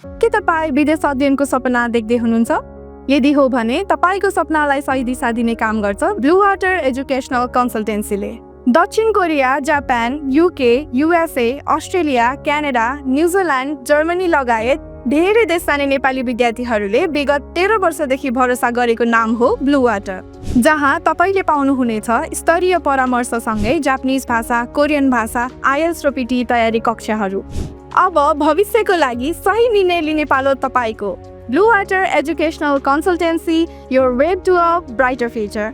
के तपाईँ विदेश अध्ययनको सपना देख्दै हुनुहुन्छ? यदि हो भने तपाईको सपनालाई सही दिशा दिने काम गर्छ ब्लू वाटर एजुकेशनल कन्सल्टेन्सीले। दक्षिण Korea, Japan, UK, USA, Australia, Canada, New Zealand, Germany लगायत धेरै देश जाने नेपाली विद्यार्थीहरूले विगत 13 वर्षदेखि भरोसा गरेको नाम हो ब्लू वाटर, जहाँ तपाईले पाउनुहुनेछ स्तरीय परामर्शसँगै जापानिज भाषा, कोरियन भाषा, आइएल्स र पिटी तयारी कक्षाहरू। अब भविष्यको लागि सही निर्णय लिने पालो तपाईको। Blue water educational consultancy, your way to a brighter future.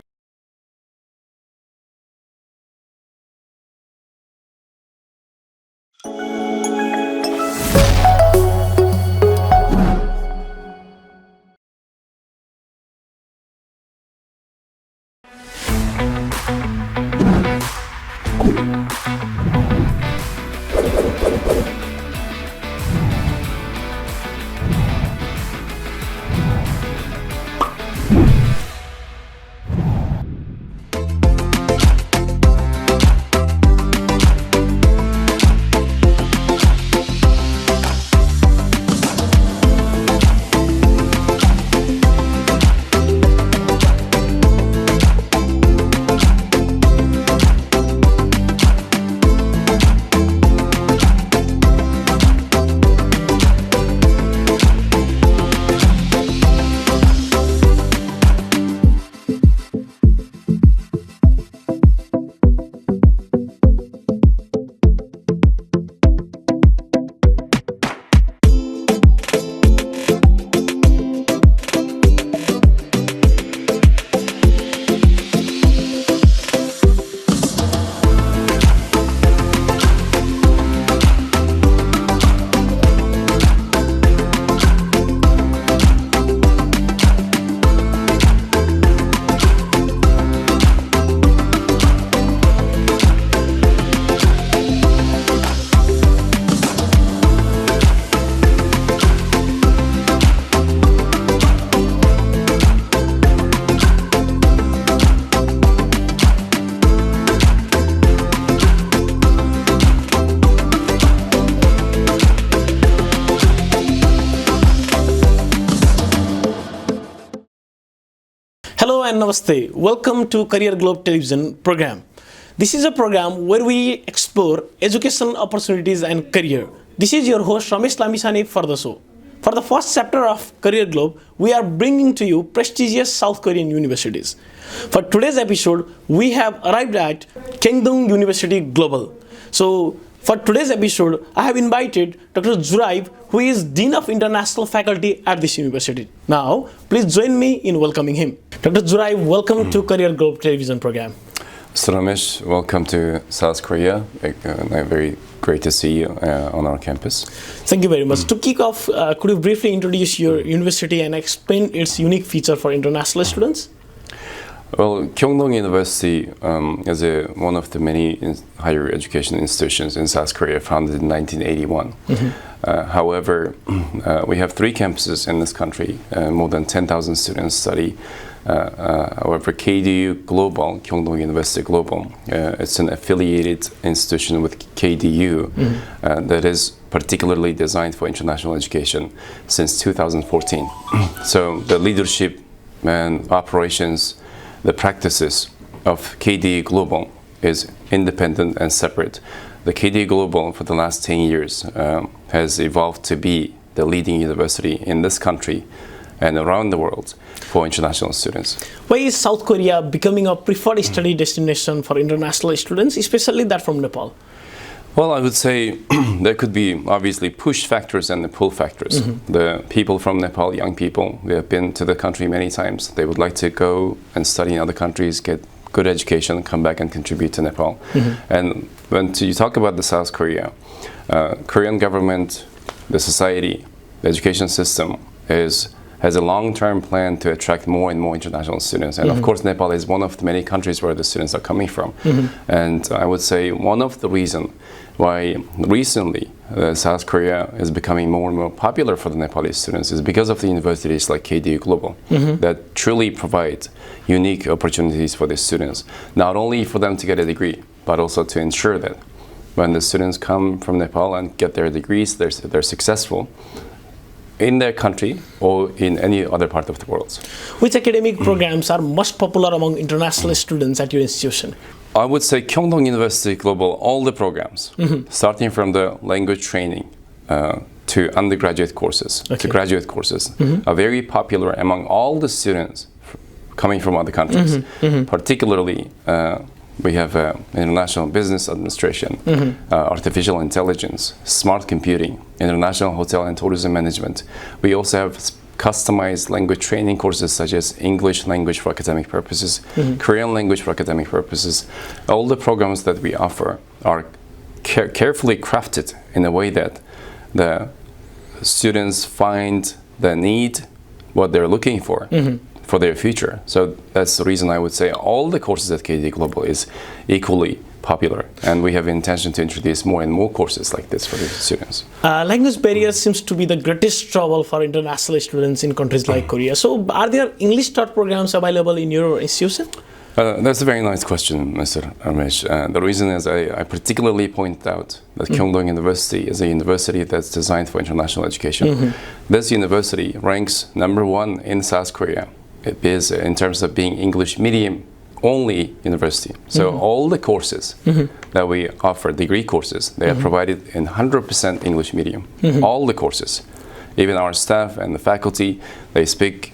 Hello and Namaste. Welcome to Career Globe Television program. This is a program where we explore education opportunities and career. This is your host Ramesh Lamisani for the show. For the first chapter of Career Globe, we are bringing to you prestigious South Korean universities. For today's episode, we have arrived at Kyungdong University Global. So, for today's episode, I have invited Dr. Zuraib, who is Dean of International Faculty at this university. Now, please join me in welcoming him. Dr. Zuraib, welcome to Career Globe Television program. Mr. Ramesh, welcome to South Korea. Very great to see you on our campus. Thank you very much. To kick off, could you briefly introduce your university and explain its unique feature for international students? Well, Kyungdong University is one of the many higher education institutions in South Korea, founded in 1981. However, we have 3 campuses in this country. More than 10,000 students study. However, KDU Global, Kyungdong University Global, it's an affiliated institution with KDU that is particularly designed for international education since 2014. So the leadership and operations, the practices of KDE Global is independent and separate. The KDE Global for the last 10 years has evolved to be the leading university in this country and around the world for international students. Why is South Korea becoming a preferred study destination for international students, especially that from Nepal? Well, I would say there could be obviously push factors and the pull factors. The people from Nepal, young people, they have been to the country many times. They would like to go and study in other countries, get good education, come back and contribute to Nepal. And when you talk about the South Korea, Korean government, the society, the education system has a long-term plan to attract more and more international students. And of course, Nepal is one of the many countries where the students are coming from. And I would say one of the reasons why recently South Korea is becoming more and more popular for the Nepalese students is because of the universities like KDU Global that truly provide unique opportunities for the students, not only for them to get a degree, but also to ensure that when the students come from Nepal and get their degrees, they're successful. in their country or in any other part of the world. Which academic programs are most popular among international students at your institution? I would say Kyungdong University Global, all the programs, starting from the language training to undergraduate courses, to graduate courses, are very popular among all the students coming from other countries. Particularly, we have international business administration, artificial intelligence, smart computing, international hotel and tourism management. We also have customized language training courses such as English language for academic purposes, Korean language for academic purposes. All the programs that we offer are carefully crafted in a way that the students find the need, what they're looking for their future. So that's the reason I would say all the courses at KD Global is equally popular, and we have intention to introduce more and more courses like this for the students. Language barrier seems to be the greatest trouble for international students in countries like Korea. So are there English taught programs available in your institution? That's a very nice question, Mr. Ramesh. The reason is I particularly point out that Kyungdong University is a university that's designed for international education. This university ranks #1 in South Korea. It is in terms of being English medium only university. So all the courses that we offer, degree courses, they are provided in 100% English medium. All the courses. Even our staff and the faculty, they speak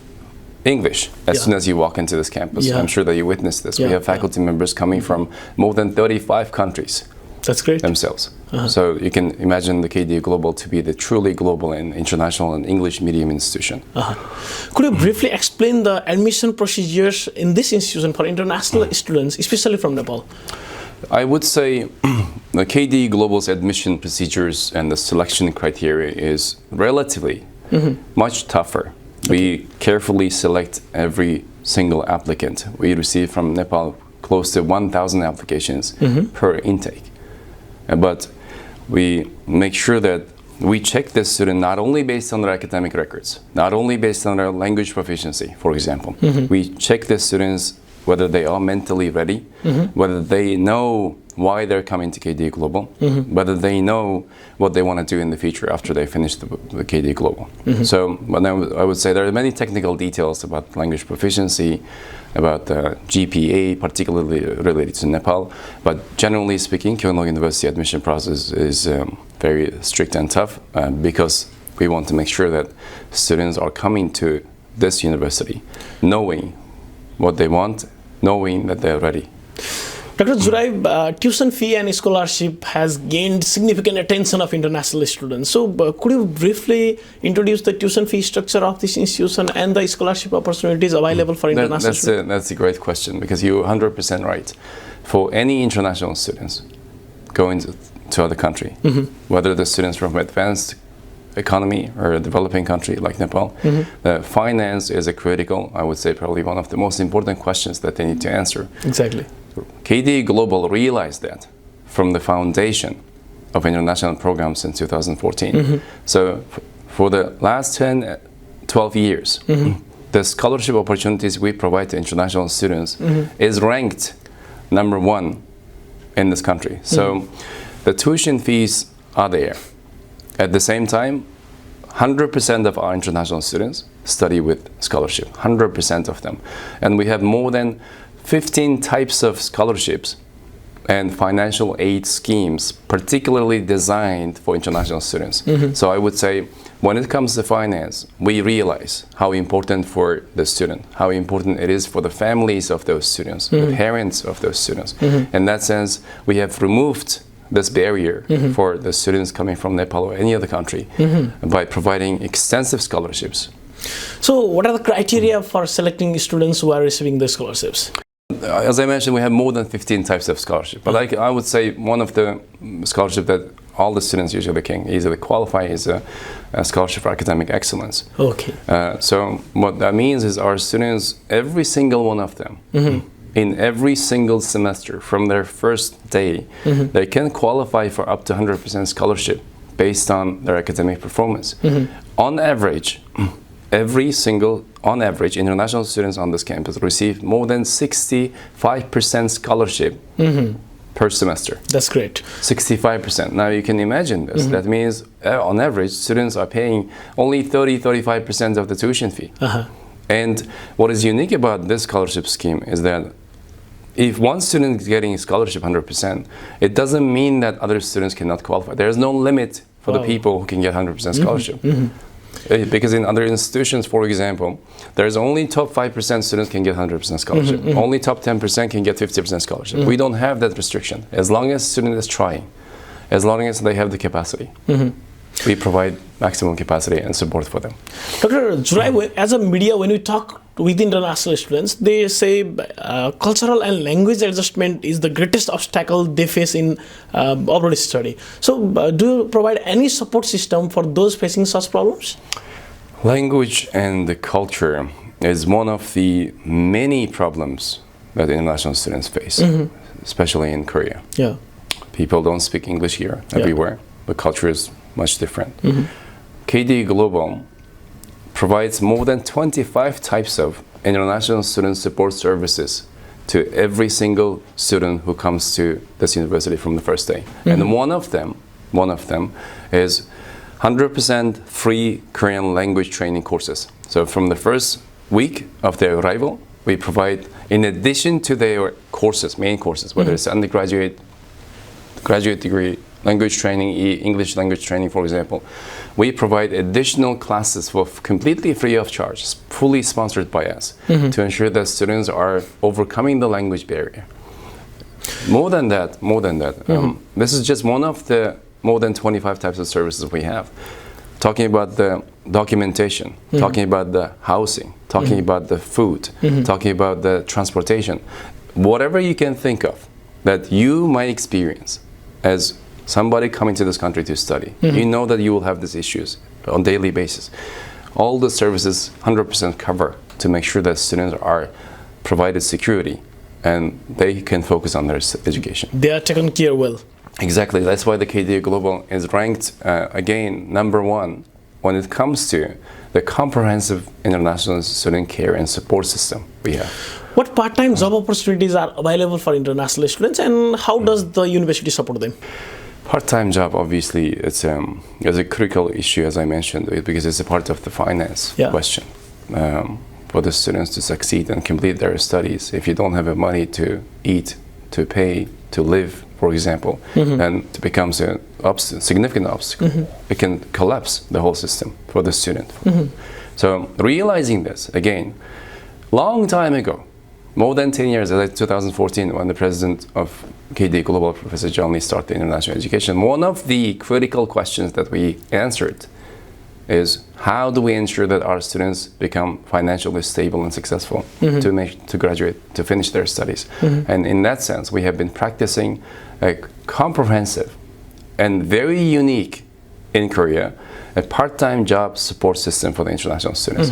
English as soon as you walk into this campus. I'm sure that you witnessed this. We have faculty members coming from more than 35 countries. That's great. Themselves. So you can imagine the KD Global to be the truly global and international and English medium institution. Could you briefly explain the admission procedures in this institution for international students, especially from Nepal? I would say the KD Global's admission procedures and the selection criteria is relatively much tougher. We carefully select every single applicant. We receive from Nepal close to 1,000 applications per intake. But we make sure that we check this student not only based on their academic records, not only based on their language proficiency, for example. We check the students whether they are mentally ready, whether they know why they're coming to KD Global, whether they know what they want to do in the future after they finish the KD Global. So I would say there are many technical details about language proficiency, about the GPA, particularly related to Nepal. But generally speaking, Kyungdong University admission process is very strict and tough because we want to make sure that students are coming to this university knowing what they want, knowing that they're ready. Dr. Zuraib, tuition fee and scholarship has gained significant attention of international students. So could you briefly introduce the tuition fee structure of this institution and the scholarship opportunities available for international students? That's a great question, because you're 100% right. For any international students going to other country, whether the students from advanced economy or a developing country like Nepal, the finance is a critical, I would say probably one of the most important questions that they need to answer. Exactly. KD Global realized that from the foundation of international programs in 2014. So for the last 10, 12 years, the scholarship opportunities we provide to international students is ranked #1 in this country. So the tuition fees are there. At the same time, 100% of our international students study with scholarship, 100% of them. And we have more than 15 types of scholarships and financial aid schemes, particularly designed for international students. So I would say, when it comes to finance, we realize how important for the student, how important it is for the families of those students, the parents of those students. In that sense, we have removed this barrier for the students coming from Nepal or any other country by providing extensive scholarships. So what are the criteria for selecting students who are receiving the scholarships? As I mentioned, we have more than 15 types of scholarship. But I would say one of the scholarships that all the students usually can easily qualify is a scholarship for academic excellence. Okay. So what that means is our students, every single one of them, in every single semester from their first day, they can qualify for up to 100% scholarship based on their academic performance. On average, on average, international students on this campus receive more than 65% scholarship per semester. That's great. 65%. Now you can imagine this. That means on average, students are paying only 35% of the tuition fee. And what is unique about this scholarship scheme is that if one student is getting a scholarship 100%, it doesn't mean that other students cannot qualify. There is no limit for the people who can get 100% scholarship. Because in other institutions, for example, there's only top 5% students can get 100% scholarship. Only top 10% can get 50% scholarship. We don't have that restriction. As long as student is trying, as long as they have the capacity, we provide maximum capacity and support for them. Dr. Jurai, as a media, when we talk with international students, they say cultural and language adjustment is the greatest obstacle they face in abroad study. So do you provide any support system for those facing such problems? Language and the culture is one of the many problems that international students face, especially in Korea. Yeah. People don't speak English here, everywhere. The culture is much different. KD Global provides more than 25 types of international student support services to every single student who comes to this university from the first day. And one of them is 100% free Korean language training courses. So from the first week of their arrival, we provide, in addition to their courses, main courses, whether it's undergraduate, graduate degree, language training, English language training, for example, we provide additional classes for completely free of charge, fully sponsored by us, to ensure that students are overcoming the language barrier. More than that, this is just one of the more than 25 types of services we have. Talking about the documentation, talking about the housing, talking about the food, talking about the transportation, whatever you can think of that you might experience as somebody coming to this country to study, you know that you will have these issues on a daily basis. All the services 100% cover to make sure that students are provided security and they can focus on their education. They are taken care well. Exactly. That's why the KDA Global is ranked, again, #1 when it comes to the comprehensive international student care and support system we have. What part-time job opportunities are available for international students, and how does the university support them? Part-time job, obviously, it's a critical issue, as I mentioned, because it's a part of the finance question. For the students to succeed and complete their studies, if you don't have the money to eat, to pay, to live, for example, then it becomes a significant obstacle. It can collapse the whole system for the student. So realizing this, again, long time ago, more than 10 years, like 2014, when the president of KD Global, Professor John Lee, started international education, one of the critical questions that we answered is how do we ensure that our students become financially stable and successful to graduate, to finish their studies. And in that sense, we have been practicing a comprehensive and very unique in Korea, a part-time job support system for the international students.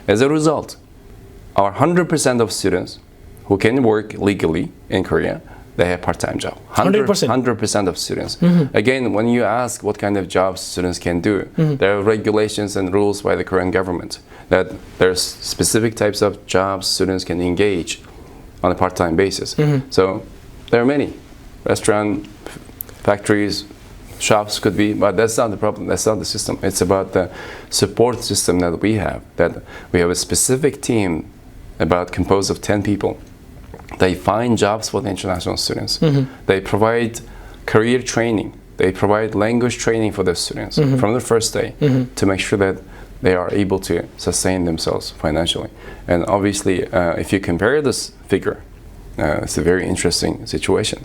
As a result, our 100% of students who can work legally in Korea, they have part-time job. 100% of students. Again, when you ask what kind of jobs students can do, there are regulations and rules by the Korean government that there's specific types of jobs students can engage on a part-time basis. So there are many. Restaurant, factories, shops could be, but that's not the problem. That's not the system. It's about the support system that we have. That we have a specific team composed of 10 people. They find jobs for the international students. They provide career training. They provide language training for the students from the first day to make sure that they are able to sustain themselves financially. And obviously, if you compare this figure, it's a very interesting situation.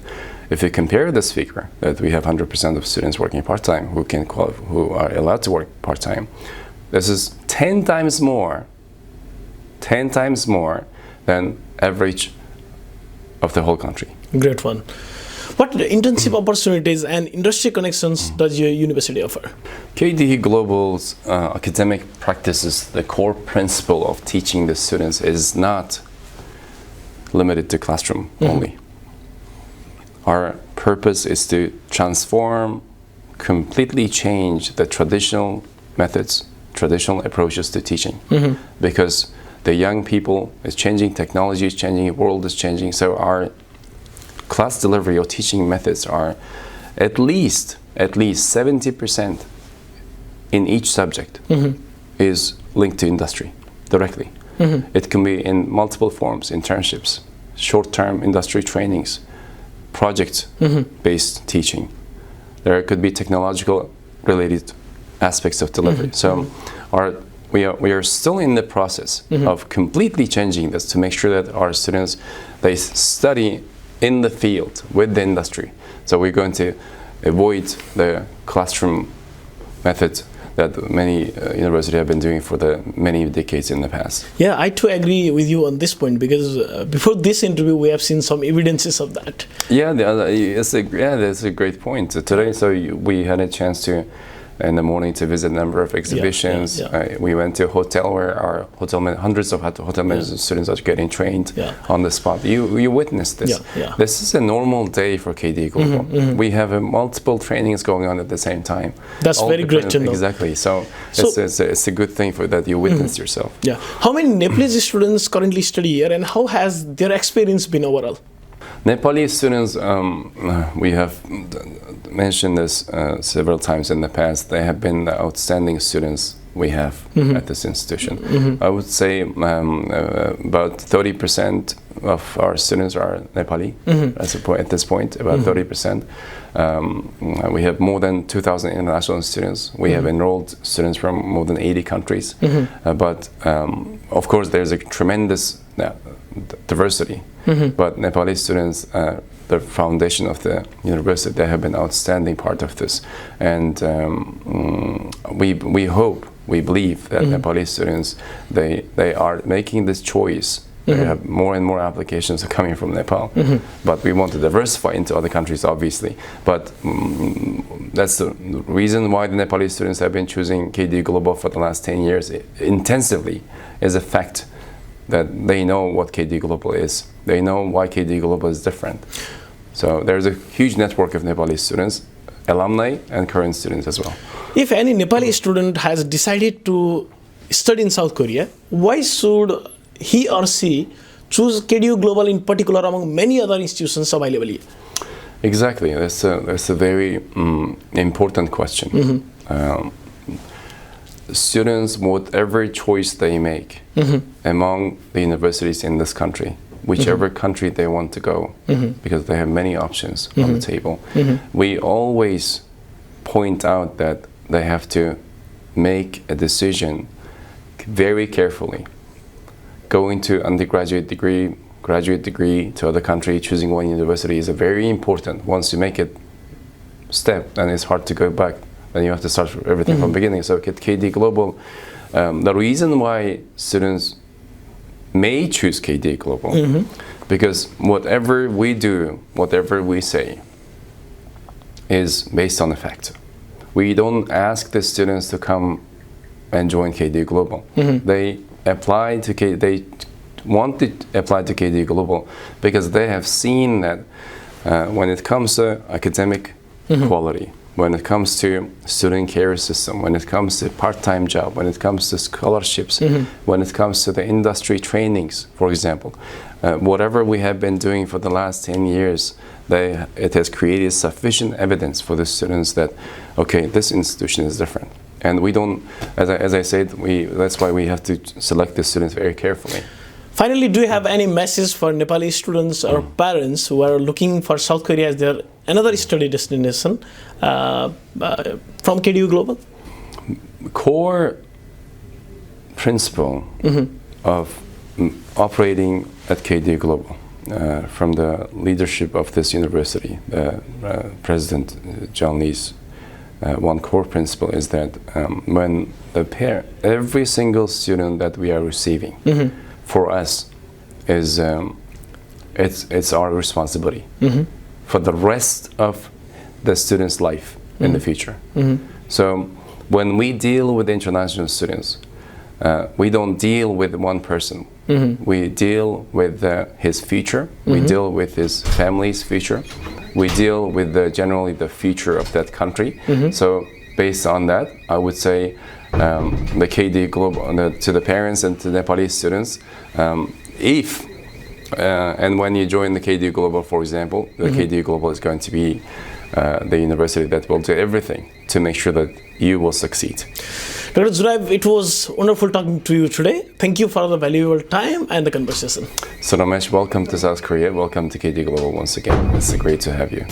If you compare this figure, that we have 100% of students working part-time who are allowed to work part-time, this is 10 times more than average of the whole country. Great one. What internship opportunities and industry connections does your university offer? KDE Global's academic practices, the core principle of teaching the students is not limited to classroom only. Our purpose is to transform, completely change the traditional methods, traditional approaches to teaching. Because the young people is changing, technology is changing, the world is changing, so our class delivery or teaching methods are at least 70% in each subject is linked to industry directly. It can be in multiple forms: internships, short-term industry trainings, project-based teaching. There could be technological related aspects of delivery. So we are still in the process of completely changing this to make sure that our students, they study in the field with the industry. So we're going to avoid the classroom method that many universities have been doing for the many decades in the past. Yeah, I too agree with you on this point, because before this interview we have seen some evidences of that. Yeah, that's a great point. Today, we had a chance to, in the morning, to visit a number of exhibitions. We went to a hotel where our hundreds of hotel management students are getting trained on the spot. You witnessed this. This is a normal day for KD Global. We have multiple trainings going on at the same time. That's very great to know. Exactly. So it's a good thing for that you witnessed yourself. Yeah. How many Nepalese students currently study here, and how has their experience been overall? Nepali students, we have mentioned this several times in the past. They have been the outstanding students we have at this institution. I would say about 30% of our students are Nepali at this point, about 30%. We have more than 2,000 international students. We have enrolled students from more than 80 countries. But of course, there's a tremendous diversity. But Nepali students, the foundation of the university, they have been outstanding part of this. And we hope, we believe that Nepali students, they are making this choice. They have more and more applications coming from Nepal. But we want to diversify into other countries, obviously. But that's the reason why the Nepali students have been choosing KD Global for the last 10 years intensively, is a fact that they know what KD Global is. They know why KD Global is different. So there's a huge network of Nepali students, alumni and current students as well. If any Nepali student has decided to study in South Korea, why should he or she choose KDU Global in particular among many other institutions available here? Exactly, that's a very important question. Students, whatever choice they make among the universities in this country, whichever country they want to go, because they have many options on the table, we always point out that they have to make a decision very carefully. Going to undergraduate degree, graduate degree to other country, choosing one university is a very important. Once you make it step, then it's hard to go back. Then you have to start everything from the beginning. So at KD Global, the reason why students may choose KD Global, because whatever we do, whatever we say, is based on a fact. We don't ask the students to come and join KD Global. They want to apply to KD Global because they have seen that when it comes to academic quality, when it comes to student care system, when it comes to part-time job, when it comes to scholarships, when it comes to the industry trainings, for example, whatever we have been doing for the last 10 years, it has created sufficient evidence for the students that, okay, this institution is different. And we don't, as I said, that's why we have to select the students very carefully. Finally, do you have any message for Nepali students or parents who are looking for South Korea as their another study destination from KDU Global? Core principle of operating at KDU Global from the leadership of this university, President John Lee's one core principle is that when every single student that we are receiving, for us, is it's our responsibility for the rest of the student's life in the future. So when we deal with international students, we don't deal with one person. We deal with his future. We deal with his family's future. We deal with generally the future of that country. So based on that, I would say the KD Global to the parents and to the Nepali students, if And when you join the KDU Global, for example, the KDU Global is going to be the university that will do everything to make sure that you will succeed. Dr. Zuraib, it was wonderful talking to you today. Thank you for the valuable time and the conversation. So Ramesh, welcome to South Korea. Welcome to KDU Global once again. It's great to have you.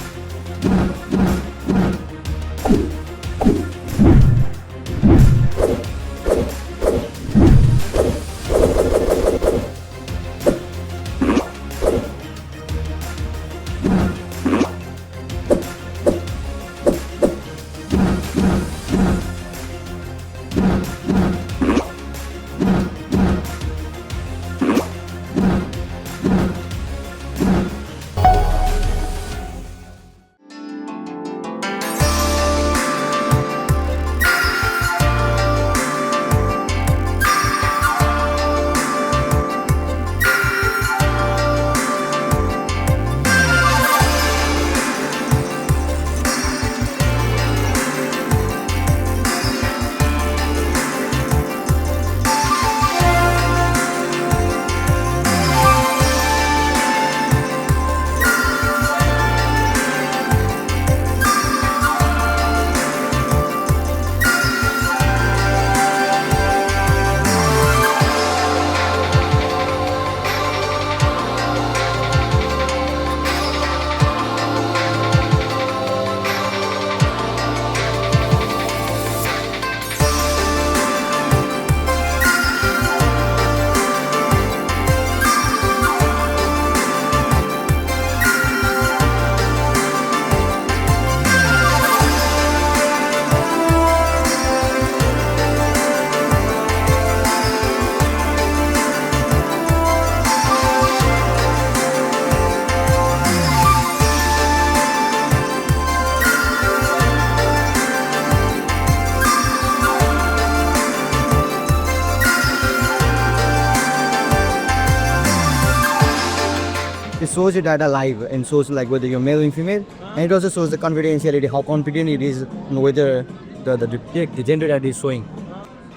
It shows your data live and shows like whether you're male or female, and it also shows the confidentiality, how confident it is, and whether the gender that is showing.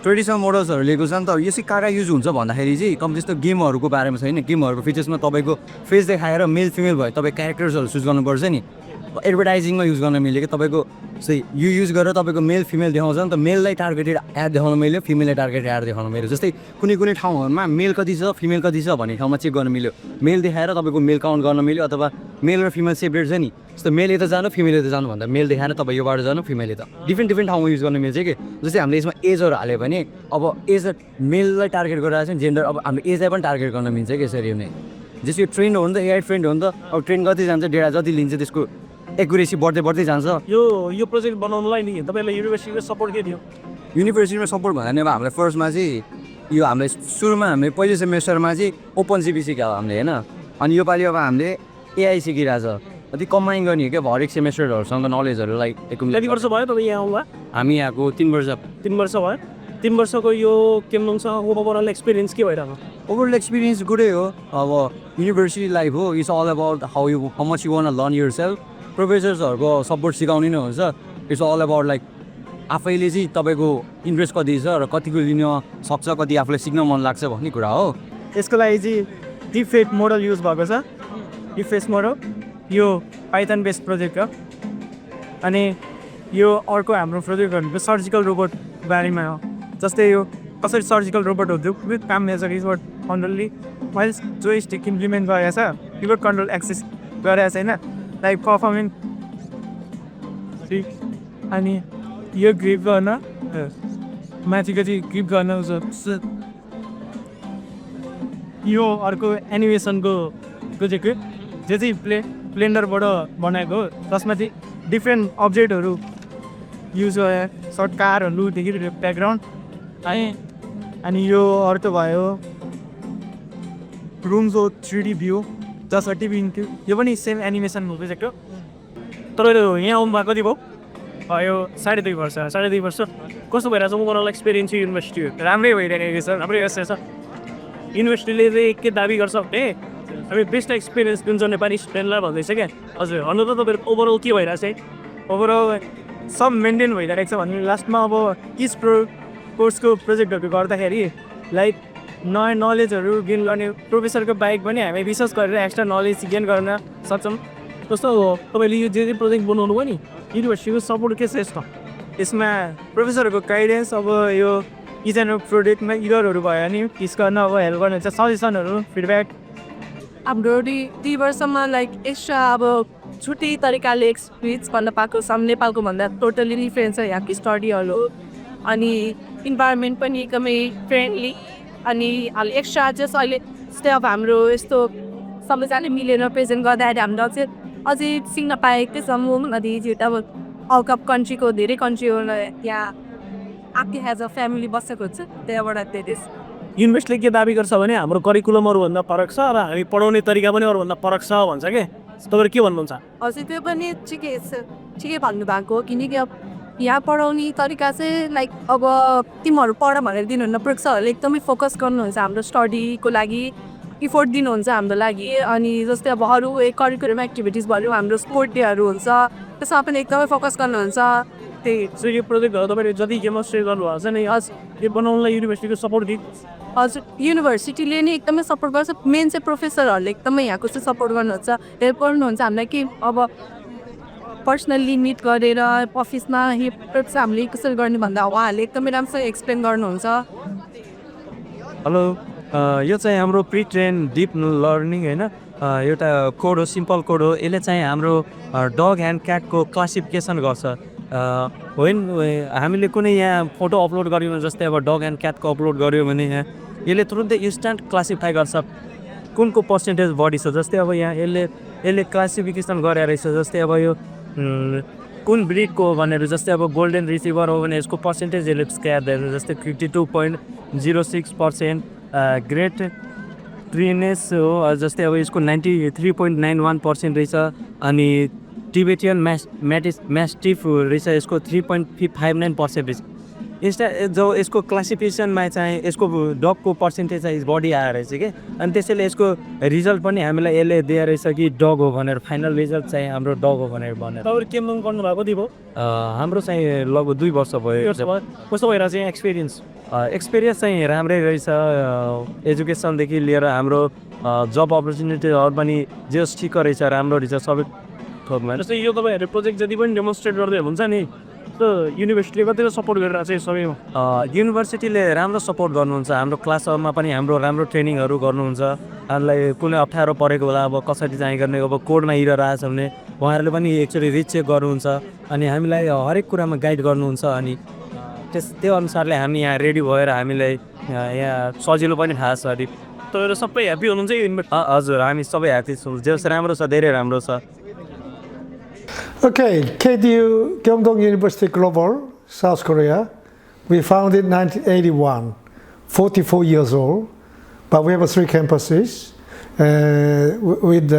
Traditional मोडल्सहरू लिएको छ नि त यो चाहिँ कहाँ use हुन्छ भन्दाखेरि चाहिँ कम जस्तो गेमहरूको बारेमा छैन गेमहरूको फिचर्समा तपाईँको फेस देखाएर मेल फिमेल भयो तपाईँ क्यारेक्टर्सहरू चुज गर्नुपर्छ नि एडभर्टाइजिङमा युज गर्न मिल्यो कि तपाईँको चाहिँ यो युज गरेर तपाईँको मेल फिमेल देखाउँछ नि त मेललाई टार्गेटेड एड देखाउन मिल्यो फिमेललाई टार्गेटेड एड देखाउन मिल्यो जस्तै कुनै कुनै ठाउँहरूमा मेल कति छ फिमेल कति छ भन्ने ठाउँमा चेक गर्न मिल्यो मेल देखाएर तपाईँको मेल काउन्ट गर्न मिल्यो अथवा मेल र फिमेल सेपरेट छ नि जस्तो मेल यता जानु फिमेल यता जानु भन्दा मेल देखाएर तपाईँ यो बाटो जानु फिमेल यता डिफ्रेन्ट ठाउँमा युज गर्न मिल्छ कि जस्तै हामीले यसमा एजहरू हाल्यो भने अब एज मेललाई टार्गेट गरेर चाहिँ जेन्डर अब हामीले एजलाई पनि टार्गेट गर्न मिल्छ कि यसरी नै जस्तो यो ट्रेन्ड हो नि त एआई ट्रेन्ड हो नि त अब ट्रेन्ड कति जान्छ डेटा जति लिन्छ त्यसको एक्युरेसी बढ्दै जान्छ यो प्रोजेक्ट बनाउनलाई नि तपाईँलाई युनिभर्सिटीले सपोर्ट के दियो युनिभर्सिटीमा सपोर्ट भन्दा नि अब हामीलाई फर्स्टमा चाहिँ यो हामीले सुरुमा हामीले पहिलो सेमेस्टरमा चाहिँ ओपन सिपी सिक्यो हामीले होइन अनि योपालि अब हामीले एआई सिकिरहेछ अति कम्बाइन गर्ने हो क्या हरेक सेमेस्टरहरूसँग नलेजहरू लाइक कति वर्ष भयो तपाईँ यहाँ आउनुभयो हामी यहाँको 3 वर्ष 3 वर्ष भयो 3 वर्षको यो केमलङसँग ओभरअल एक्सपिरियन्स के भइरहेको ओभरअल एक्सपिरियन्स गुडै हो अब युनिभर्सिटी लाइफ हो it's all about how much you want learn yourself प्रोफेसर्सहरूको सपोर्ट सिकाउने नै हुन्छ इट्स अल अबाउट लाइक आफैले चाहिँ तपाईँको इन्ट्रेस्ट कति छ र कतिको लिन सक्छ कति आफूलाई सिक्न मन लाग्छ भन्ने कुरा हो यसको लागि चाहिँ डिफेट मोडल युज भएको छ डिफेस मोडल यो पाइथन बेस्ड प्रोजेक्ट हो अनि यो अर्को हाम्रो प्रोजेक्ट भनेको सर्जिकल रोबोट बारेमा हो जस्तै यो कसरी सर्जिकल रोबोटहरू विथ काम मेजर इजवर्ड कन्ट्रोलली मैले जोइस्टिक इम्प्लिमेन्ट गरेको छ किबोर्ड कन्ट्रोल एक्सेस गरेको छैन लाइक पर्फर्मिङ अनि यो ग्रिप गर्न माथिको चाहिँ ग्रिप गर्न यो अर्को एनिमेसनको प्रोजेक्ट हो जो चाहिँ ब्लेन्डरबाट बनाएको हो जसमा चाहिँ डिफ्रेन्ट अब्जेक्टहरू युज गरे सर्ट कारहरूदेखि ब्याकग्राउन्ड अनि यो अर्को भयो रुम्सको 3D भ्यू जसमा टिभी इन्थ्यो यो पनि सेम एनिमेसन प्रोजेक्ट हो तपाईँहरू यहाँ आउनुभएको कति भयो यो 2.5 वर्ष 2.5 वर्ष कस्तो भइरहेको छ ओभरअल एक्सपिरियन्स युनिभर्सिटी राम्रै भइरहेको छ राम्रै व्यवस्था छ युनिभर्सिटीले चाहिँ के दाबी गर्छ भने हामी बेस्ट एक्सपिरियन्स दिन्छ नेपाली स्टुडेन्टलाई भन्दैछ क्या हजुर भन्नु त तपाईँहरूको ओभरअल के भइरहेको छ है ओभरअल सब मेन्टेन भइरहेको छ भने लास्टमा अब कोर्सको प्रोजेक्टहरू गर्दाखेरि लाइक नयाँ नलेजहरू गेन गर्ने प्रोफेसरको बाहेक पनि हामी रिसर्च गरेर एक्स्ट्रा नलेज गेन गर्न सक्छौँ। जस्तो तपाईँले यो जे प्रोजेक्ट बनाउनु भयो नि युनिभर्सिटीको सपोर्ट के छ यसमा प्रोफेसरहरूको गाइडेन्स अब यो किचन प्रोडक्टमा इररहरू भयो भने फिक्स गर्न अब हेल्प गर्नुहुन्छ सजेसनहरू फिडब्याक। हाम्रो दुई वर्षमा लाइक एक्स्ट्रा अब छुट्टै तरिकाले एक्सपिरियन्स गर्न पाएको छ नेपालको भन्दा टोटली डिफ्रेन्ट छ यहाँको स्टडीहरू अनि इन्भाइरोमेन्ट पनि एकदमै फ्रेन्डली अनि एक्स्ट्रा जस्ट अहिले जस्तै अब हाम्रो यस्तो सबैजना मिलेर प्रेजेन्ट गर्दाखेरि हामीले अझै सिक्न पाएकै छौँ अनि अब आउट अफ कन्ट्रीको धेरै कन्ट्रीहरू त्यहाँ आफ्टर हेज अ फ्यामिली बसेको हुन्छ त्यहाँबाट धेरै युनिभर्सिटीले के दाबी गर्छ भने हाम्रो करिकुलम अरूभन्दा फरक छ र हामी पढाउने तरिका पनि अरूभन्दा फरक छ भन्छ कि तपाईँहरू के भन्नुहुन्छ? हजुर त्यो पनि ठिकै भन्नुभएको हो किनकि अब यहाँ पढाउने तरिका चाहिँ लाइक अब तिमीहरू पढ भनेर दिनुहुन्न प्रोफेसरहरूले एकदमै फोकस गर्नुहुन्छ हाम्रो स्टडीको लागि इफोर्ट दिनुहुन्छ हाम्रो लागि अनि जस्तै अब अरू करिकुलम एक्टिभिटिज भयो हाम्रो स्पोर्ट डेहरू हुन्छ त्यसमा पनि एकदमै फोकस गर्नुहुन्छ। त्यही यो प्रोजेक्टहरू तपाईँले जति डेमोन्स्ट्रेट गर्नुभएको छ नि यो बनाउनलाई युनिभर्सिटीको सपोर्ट दिन्छ? हजुर युनिभर्सिटीले नै एकदमै सपोर्ट गर्छ मेन चाहिँ प्रोफेसरहरूले एकदमै यहाँको चाहिँ सपोर्ट गर्नुहुन्छ हेल्प गर्नुहुन्छ हामीलाई कि अब पर्सनल्ली मिट गरेर अफिसमा हामीले कसरी गर्ने भन्दा उहाँहरूले एकदमै राम्रोसँग एक्सप्लेन गर्नुहुन्छ। हेलो यो चाहिँ हाम्रो प्रि ट्रेन डिप लर्निङ होइन एउटा कोड हो सिम्पल कोड हो यसले चाहिँ हाम्रो डग एन्ड क्याटको क्लासिफिकेसन गर्छ। हामीले कुनै यहाँ फोटो अपलोड गऱ्यौँ जस्तै अब डग एन्ड क्याटको अपलोड गऱ्यो भने यहाँ यसले तुरुन्तै इन्स्ट्यान्ट क्लासिफाई गर्छ कुनको पर्सेन्टेज बढी छ। जस्तै अब यहाँ यसले क्लासिफिकेसन गरेर रहेछ जस्तै अब यो कुन ब्रिडको हो भनेर जस्तै अब गोल्डन रिसिभर हो भने यसको पर्सेन्टेज यसले स्क्यायर जस्तै 52.06%। ग्रेट ट्रिनेस हो जस्तै अब यसको 93.91% रहेछ अनि टिबेटियन म्यास्टिफ रहेछ यसको 3.59% रहेछ। जो यसको क्लासिफिकेसनमा चाहिँ यसको डगको पर्सेन्टेज चाहिँ बढी आएर रहेछ कि अनि त्यसैले यसको रिजल्ट पनि हामीलाई यसले दिएर रहेछ कि डग हो भनेर फाइनल रिजल्ट चाहिँ हाम्रो डग हो भनेर तपाईँहरू केमदङ गर्नुभएको थियो? हाम्रो चाहिँ लगभग 2 वर्ष भयो। कस्तो भएर चाहिँ एक्सपिरियन्स चाहिँ राम्रै रहेछ एजुकेसनदेखि लिएर हाम्रो जब अपर्च्युनिटीहरू पनि जे ठिक रहेछ राम्रो रहेछ सबै थोकमा। जस्तै यो तपाईँहरूले प्रोजेक्ट जति पनि डेमोन्स्ट्रेट गर्दै हुन्छ नि युनिभर्सिटीले कतिको सपोर्ट गरिरहेको छ सबैमा? युनिभर्सिटीले राम्रो सपोर्ट गर्नुहुन्छ हाम्रो क्लासमा पनि हाम्रो राम्रो ट्रेनिङहरू गर्नुहुन्छ। हामीलाई कुनै अप्ठ्यारो परेको बेला अब कसरी चाहिँ गर्ने अब कोडमा इरर आएछ भने उहाँहरूले पनि एकचोटि रिचेक गर्नुहुन्छ अनि हामीलाई हरेक कुरामा गाइड गर्नुहुन्छ अनि त्यो अनुसारले हामी यहाँ रेडी भएर हामीलाई यहाँ सजिलो पनि थाहा छ। अनि तपाईँहरू सबै ह्याप्पी हुनुहुन्छ युनिभर्सिटी? हजुर हामी सबै ह्याप्पी छौँ जस राम्रो छ धेरै राम्रो छ। Okay, KDU, Kyungdong University Global, South Korea. We founded in 1981, 44 years old, but we have 3 campuses with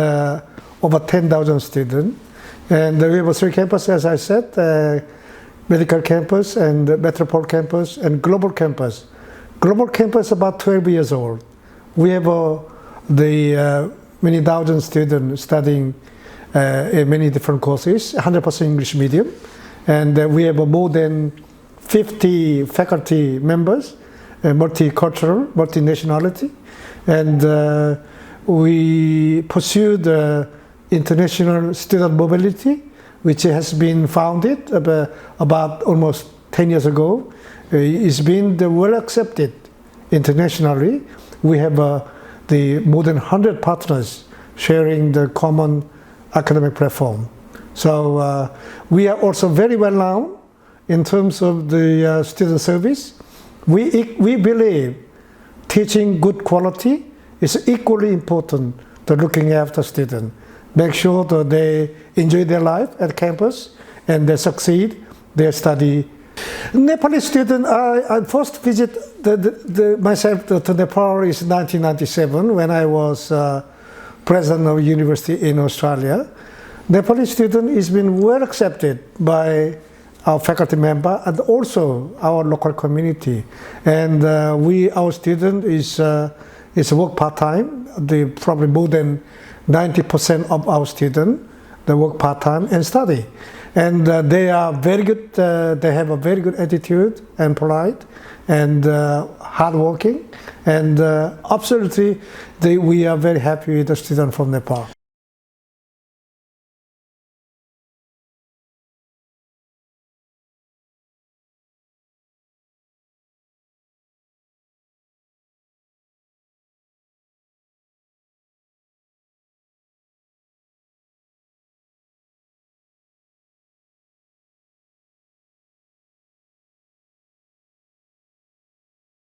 over 10,000 students. And we have 3 campuses, as I said, medical campus and metropole campus and global campus. Global campus about 12 years old. We have many thousand students studying in many different courses, 100% English medium, and we have more than 50 faculty members, multicultural, multinationality, and we pursue the international student mobility, which has been founded about almost 10 years ago. It's been well accepted internationally. We have more than 100 partners sharing the common academic platform. So we are also very well known in terms of the student service. We believe teaching good quality is equally important to looking after students. Make sure that they enjoy their life at campus and they succeed their study. Nepalese student, I first visit myself to Nepal is 1997 when I was president of university in Australia. Nepalese student has been well accepted by our faculty member and also our local community. And our student is work part-time. Probably more than 90% of our students they work part-time and study. and they are very good. They have a very good attitude and polite and hardworking, and absolutely, we are very happy with the students from Nepal.